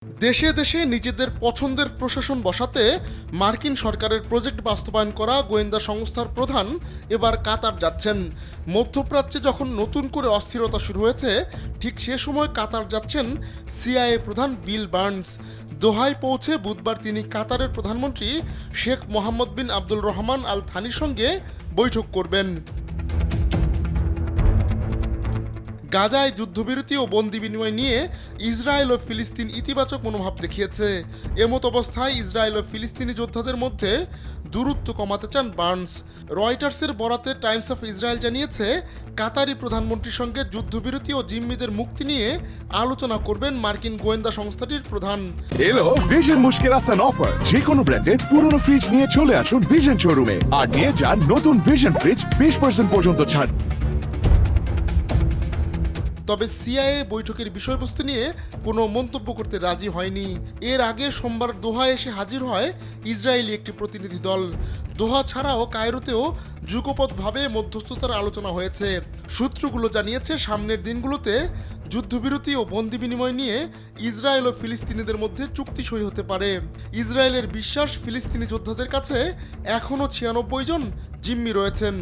দেশে দেশে নিজেদের পছন্দের প্রশাসন বসাতে মার্কিন সরকারের প্রজেক্ট বাস্তবায়ন করা গোয়েন্দা সংস্থার প্রধান এবার কাতার যাচ্ছেন। মধ্যপ্রাচ্যে যখন নতুন করে অস্থিরতা শুরু হয়েছে, ঠিক সে সময় কাতার যাচ্ছেন সিআইএ প্রধান বিল বার্নস। দোহায় পৌঁছে বুধবার তিনি কাতারের প্রধানমন্ত্রী শেখ মোহাম্মদ বিন আব্দুল রহমান আল থানির সঙ্গে বৈঠক করবেন। গাজায় যুদ্ধবিরতি ও বন্দি বিনিময় নিয়ে ইসরায়েল ও ফিলিস্তিন ইতিবাচক মনোভাব দেখিয়েছে। এমত অবস্থায় ইসরায়েল ও ফিলিস্তিনি যোদ্ধাদের মধ্যে দূরত্ব কমাতে চান বার্নস। রয়টার্সের বরাতে টাইমস অফ ইসরায়েল জানিয়েছে, কাতারি প্রধানমন্ত্রীর সঙ্গে যুদ্ধবিরতি ও জিম্মিদের মুক্তি নিয়ে আলোচনা করবেন মার্কিন গোয়েন্দা সংস্থাটির প্রধান। এলো ভিশন মুশকিল আসান অফার। যে কোনো ব্র্যান্ডের পুরনো ফ্রিজ নিয়ে চলে আসুন ভিশন শোরুমে আর নিয়ে যান নতুন ভিশন ফ্রিজ 20% পর্যন্ত ছাড়। তবে সিআইএ বৈঠকের বিষয়বস্তু নিয়ে কোনো মন্তব্য করতে রাজি হয়নি। এর আগে সোমবার দোহায় এসে হাজির হয় ইসরায়েলি একটি প্রতিনিধি দল। দোহা ছাড়াও কায়রোতেও যুগপৎভাবে মধ্যস্থতার আলোচনা হয়েছে। সূত্রগুলো জানিয়েছে, সামনের দিনগুলোতে যুদ্ধবিরতি ও বন্দি বিনিময় নিয়ে ইসরায়েল ও ফিলিস্তিনিদের মধ্যে চুক্তি সই হতে পারে। ইসরায়েলের বিশ্বাস, ফিলিস্তিনি যোদ্ধাদের কাছে এখনও 96 জন জিম্মি রয়েছেন।